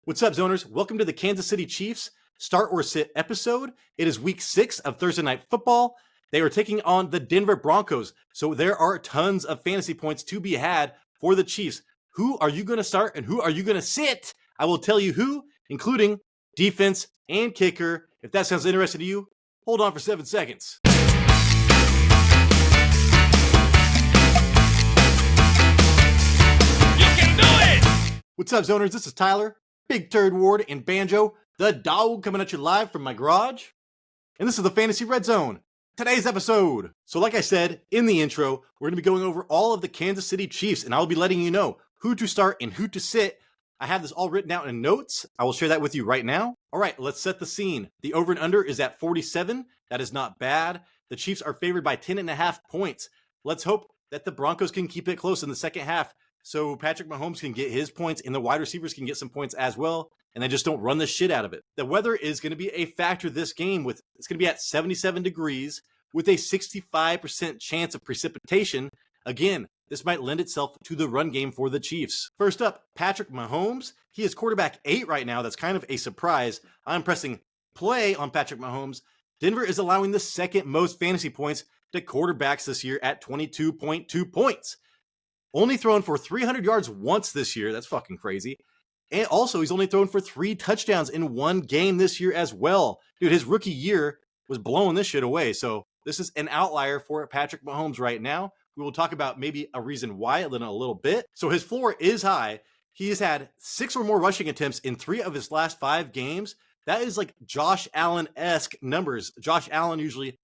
What's up, Zoners? Welcome to the Kansas City Chiefs Start or Sit episode. It is week 6 of Thursday Night Football. They are taking on the Denver Broncos, so there are tons of fantasy points to be had for the Chiefs. Who are you going to start and who are you going to sit? I will tell you who, including defense and kicker. If that sounds interesting to you, hold on for 7 seconds. You can do it! What's up, Zoners? This is Tyler, Big Turd Ward, and Banjo, the dog, coming at you live from my garage. And this is the Fantasy Red Zone, today's episode. So like I said in the intro, we're going to be going over all of the Kansas City Chiefs, and I'll be letting you know who to start and who to sit. I have this all written out in notes. I will share that with you right now. All right, let's set the scene. The over and under is at 47. That is not bad. The Chiefs are favored by 10.5 points. Let's hope that the Broncos can keep it close in the second half, so Patrick Mahomes can get his points and the wide receivers can get some points as well, and they just don't run the shit out of it. The weather is going to be a factor this game. It's going to be at 77 degrees with a 65% chance of precipitation. Again, this might lend itself to the run game for the Chiefs. First up, Patrick Mahomes. He is quarterback 8 right now. That's kind of a surprise. I'm pressing play on Patrick Mahomes. Denver is allowing the second most fantasy points to quarterbacks this year at 22.2 points. Only thrown for 300 yards once this year. That's fucking crazy. And also, he's only thrown for 3 touchdowns in one game this year as well. Dude, his rookie year was blowing this shit away. So this is an outlier for Patrick Mahomes right now. We will talk about maybe a reason why in a little bit. So his floor is high. He has had 6 or more rushing attempts in 3 of his last 5 games. That is like Josh Allen-esque numbers. Josh Allen usually,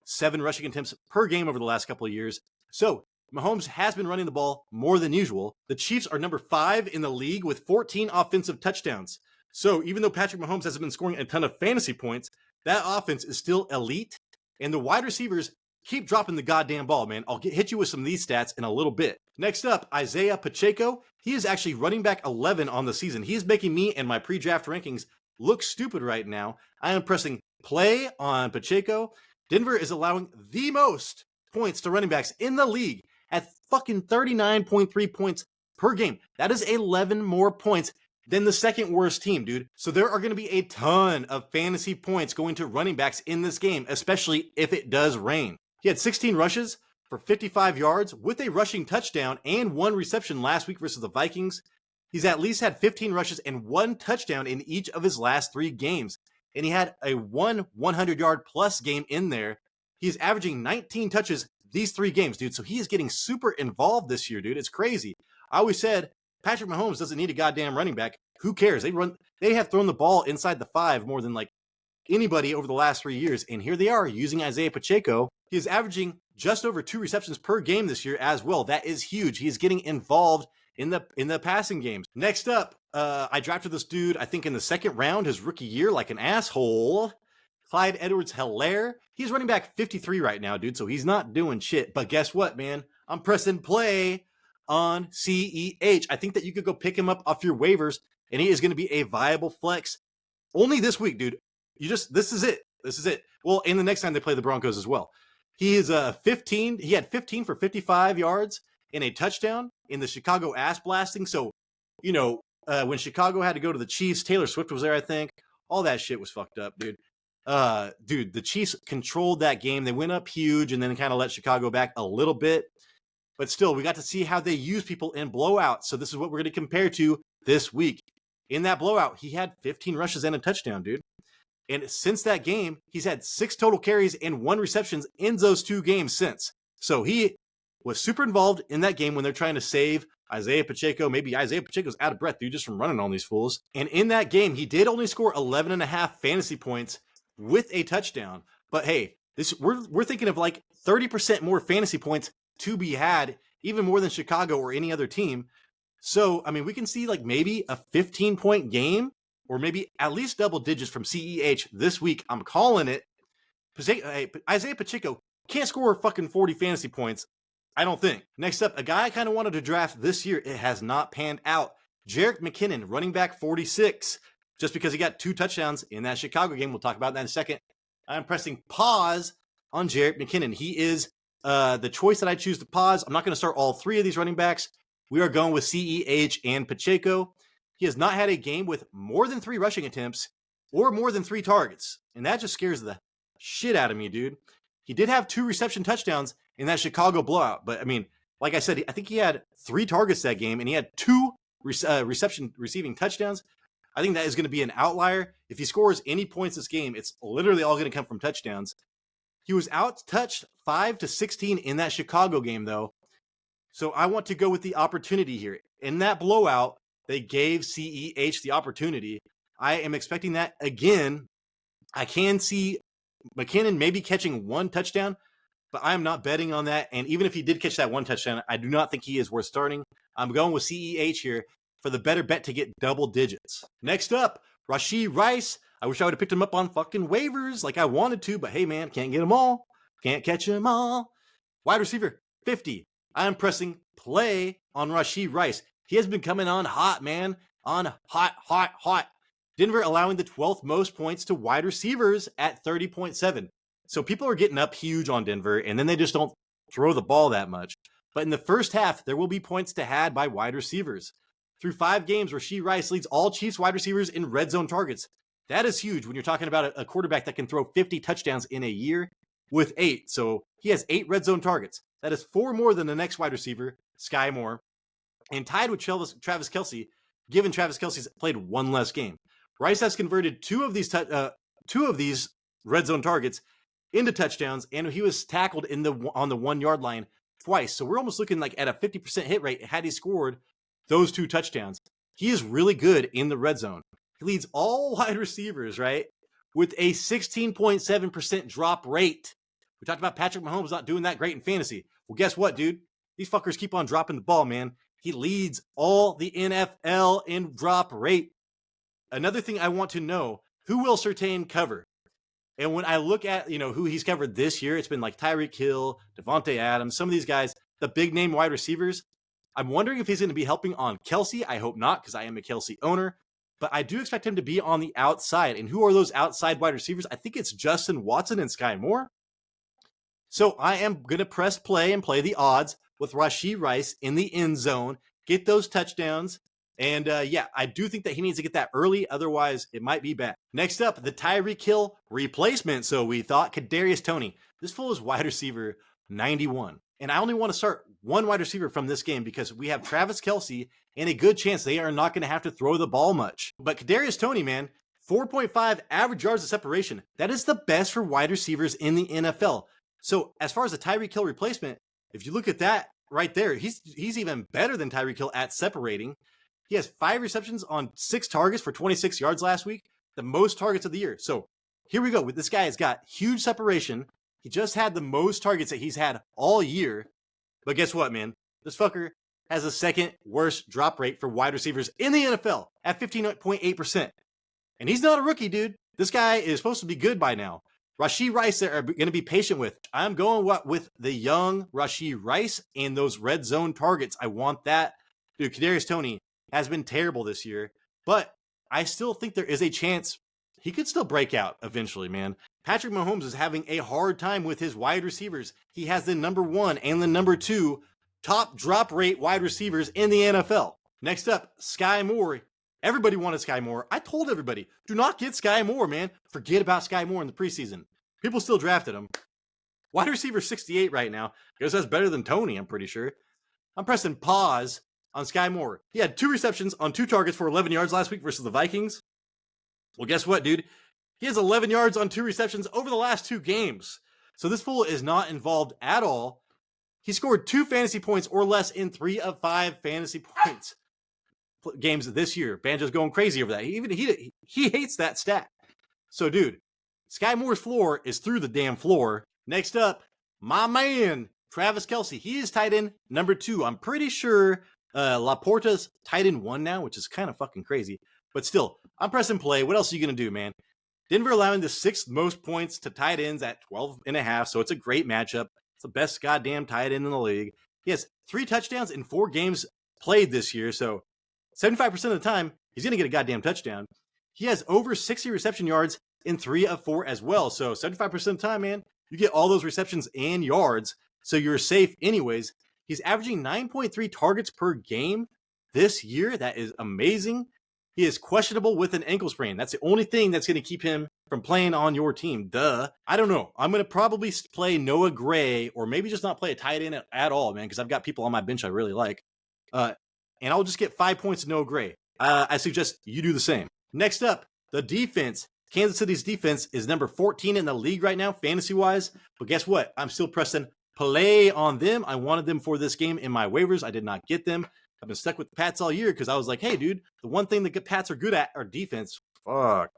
7 rushing attempts per game over the last couple of years. So Mahomes has been running the ball more than usual. The Chiefs are number 5 in the league with 14 offensive touchdowns. So even though Patrick Mahomes hasn't been scoring a ton of fantasy points, that offense is still elite. And the wide receivers keep dropping the goddamn ball, man. I'll hit you with some of these stats in a little bit. Next up, Isaiah Pacheco. He is actually running back 11 on the season. He is making me and my pre-draft rankings look stupid right now. I am pressing play on Pacheco. Denver is allowing the most points to running backs in the league at fucking 39.3 points per game. That is 11 more points than the second worst team, dude. So there are going to be a ton of fantasy points going to running backs in this game, especially if it does rain. He had 16 rushes for 55 yards with a rushing touchdown and 1 reception last week versus the Vikings. He's at least had 15 rushes and 1 touchdown in each of his last 3 games. And he had a 100-yard plus game in there. He's averaging 19 touches these 3 games, dude. So he is getting super involved this year, dude. It's crazy. I always said Patrick Mahomes doesn't need a goddamn running back. Who cares? They have thrown the ball inside the 5 more than like anybody over the last 3 years. And here they are using Isaiah Pacheco. He is averaging just over 2 receptions per game this year as well. That is huge. He is getting involved in the passing games. Next up, I drafted this dude, I think in the 2nd round, his rookie year, like an asshole. Clyde Edwards-Helaire. He's running back 53 right now, dude, so he's not doing shit. But guess what, man? I'm pressing play on CEH. I think that you could go pick him up off your waivers, and he is going to be a viable flex. Only this week, dude. This is it. This is it. Well, and the next time they play the Broncos as well. He is 15. He had 15 for 55 yards and a touchdown in the Chicago ass blasting. So, when Chicago had to go to the Chiefs, Taylor Swift was there, I think. All that shit was fucked up, dude. The Chiefs controlled that game. They went up huge and then kind of let Chicago back a little bit. But still, we got to see how they use people in blowouts. So this is what we're going to compare to this week. In that blowout, he had 15 rushes and a touchdown, dude. And since that game, he's had 6 total carries and 1 receptions in those 2 games since. So he was super involved in that game when they're trying to save Isaiah Pacheco. Maybe Isaiah Pacheco's out of breath, dude, just from running on these fools. And in that game, he did only score 11.5 fantasy points with a touchdown. But hey, we're thinking of like 30% more fantasy points to be had, even more than Chicago or any other team. So, I mean, we can see like maybe a 15-point game or maybe at least double digits from CEH this week. I'm calling it. Isaiah Pacheco can't score fucking 40 fantasy points, I don't think. Next up, a guy I kind of wanted to draft this year. It has not panned out. Jerick McKinnon, running back 46. Just because he got 2 touchdowns in that Chicago game. We'll talk about that in a second. I'm pressing pause on Jerick McKinnon. He is the choice that I choose to pause. I'm not going to start all 3 of these running backs. We are going with CEH and Pacheco. he has not had a game with more than 3 rushing attempts or more than 3 targets. And that just scares the shit out of me, dude. He did have 2 reception touchdowns in that Chicago blowout. But, I mean, like I said, I think he had 3 targets that game, and he had 2 receiving touchdowns. I think that is going to be an outlier. If he scores any points this game, it's literally all going to come from touchdowns. He was out-touched 5-16 in that Chicago game, though. So I want to go with the opportunity here. In that blowout, they gave CEH the opportunity. I am expecting that again. I can see McKinnon maybe catching 1 touchdown, but I am not betting on that. And even if he did catch that 1 touchdown, I do not think he is worth starting. I'm going with CEH here for the better bet to get double digits. Next up, Rashee Rice. I wish I would have picked him up on fucking waivers like I wanted to, but hey, man, can't get them all. Can't catch them all. Wide receiver, 50. I am pressing play on Rashee Rice. He has been coming on hot, man. On hot. Denver allowing the 12th most points to wide receivers at 30.7. So people are getting up huge on Denver, and then they just don't throw the ball that much. But in the first half, there will be points to had by wide receivers. Through 5 games, Rashee Rice leads all Chiefs wide receivers in red zone targets. That is huge when you're talking about a quarterback that can throw 50 touchdowns in a year with 8. So he has 8 red zone targets. That is 4 more than the next wide receiver, Sky Moore, and tied with Travis Kelce, given Travis Kelce's played 1 less game. Rice has converted 2 of these red zone targets into touchdowns, and he was tackled on the 1 yard line twice. So we're almost looking like at a 50% hit rate had he scored those 2 touchdowns. He is really good in the red zone. He leads all wide receivers, right, with a 16.7% drop rate. We talked about Patrick Mahomes not doing that great in fantasy. Well, guess what, dude? These fuckers keep on dropping the ball, man. He leads all the NFL in drop rate. Another thing I want to know, who will Surtain cover? And when I look at, who he's covered this year, it's been like Tyreek Hill, Devontae Adams, some of these guys, the big name wide receivers. I'm wondering if he's going to be helping on Kelce. I hope not, because I am a Kelce owner. But I do expect him to be on the outside. And who are those outside wide receivers? I think it's Justin Watson and Sky Moore. So I am going to press play and play the odds with Rashee Rice in the end zone, get those touchdowns. And I do think that he needs to get that early. Otherwise, it might be bad. Next up, the Tyreek Hill replacement. So we thought Kadarius Toney. This fool is wide receiver 91. And I only want to start 1 wide receiver from this game because we have Travis Kelce and a good chance they are not going to have to throw the ball much. But Kadarius Toney, man, 4.5 average yards of separation. That is the best for wide receivers in the NFL. So as far as the Tyreek Hill replacement, if you look at that right there, he's even better than Tyreek Hill at separating. He has 5 receptions on 6 targets for 26 yards last week, the most targets of the year. So here we go. This guy has got huge separation. He just had the most targets that he's had all year. But guess what, man? This fucker has the 2nd worst drop rate for wide receivers in the NFL at 15.8%. And he's not a rookie, dude. This guy is supposed to be good by now. Rashee Rice, they are going to be patient with. I'm going with the young Rashee Rice and those red zone targets. I want that. Dude, Kadarius Toney has been terrible this year, but I still think there is a chance he could still break out eventually, man. Patrick Mahomes is having a hard time with his wide receivers. He has the number 1 and the number 2 top drop rate wide receivers in the NFL. Next up, Sky Moore. Everybody wanted Sky Moore. I told everybody, do not get Sky Moore, man. Forget about Sky Moore in the preseason. People still drafted him. Wide receiver 68 right now. I guess that's better than Toney, I'm pretty sure. I'm pressing pause on Sky Moore. He had 2 receptions on 2 targets for 11 yards last week versus the Vikings. Well, guess what, dude? He has 11 yards on 2 receptions over the last 2 games. So this fool is not involved at all. He scored 2 fantasy points or less in 3 of 5 fantasy points games this year. Banjo's going crazy over that. He hates that stat. So, dude, Sky Moore's floor is through the damn floor. Next up, my man, Travis Kelce. He is tight end number 2. I'm pretty sure Laporta's tight end 1 now, which is kind of fucking crazy. But still, I'm pressing play. What else are you going to do, man? Denver allowing the 6th most points to tight ends at 12.5, so it's a great matchup. It's the best goddamn tight end in the league. He has 3 touchdowns in 4 games played this year, so 75% of the time, he's going to get a goddamn touchdown. He has over 60 reception yards in 3 of 4 as well, so 75% of the time, man, you get all those receptions and yards, so you're safe anyways. He's averaging 9.3 targets per game this year. That is amazing. He is questionable with an ankle sprain. That's the only thing that's going to keep him from playing on your team. Duh. I don't know. I'm going to probably play Noah Gray, or maybe just not play a tight end at all, man, because I've got people on my bench I really like. And I'll just get 5 points to Noah Gray. I suggest you do the same. Next up, the defense. Kansas City's defense is number 14 in the league right now, fantasy-wise. But guess what? I'm still pressing play on them. I wanted them for this game in my waivers. I did not get them. I've been stuck with the Pats all year because I was like, hey, dude, the one thing the Pats are good at are defense. Fuck.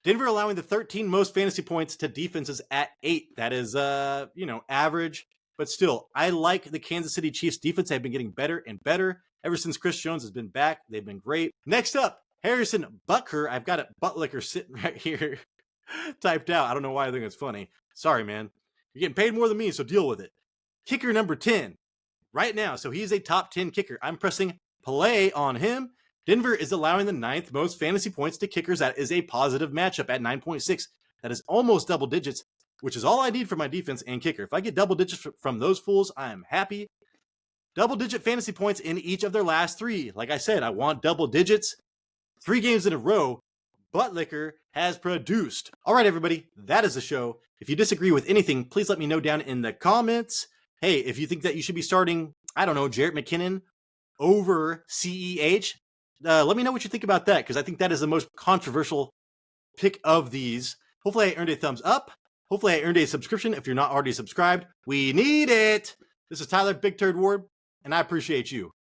Denver allowing the 13 most fantasy points to defenses at 8. That is, average. But still, I like the Kansas City Chiefs defense. They've been getting better and better. Ever since Chris Jones has been back, they've been great. Next up, Harrison Butker. I've got a Butlicker sitting right here typed out. I don't know why I think it's funny. Sorry, man. You're getting paid more than me, so deal with it. Kicker number 10 right now. So he's a top 10 kicker. I'm pressing play on him. Denver is allowing the 9th most fantasy points to kickers. That is a positive matchup at 9.6. That is almost double digits, which is all I need for my defense and kicker. If I get double digits from those fools, I am happy. Double-digit fantasy points in each of their last 3. Like I said, I want double digits. 3 games in a row, Butlicker has produced. All right, everybody, that is the show. If you disagree with anything, please let me know down in the comments. Hey, if you think that you should be starting, I don't know, Jarrett McKinnon over CEH, let me know what you think about that, because I think that is the most controversial pick of these. Hopefully I earned a thumbs up. Hopefully I earned a subscription if you're not already subscribed. We need it. This is Tyler Big Turd Ward, and I appreciate you.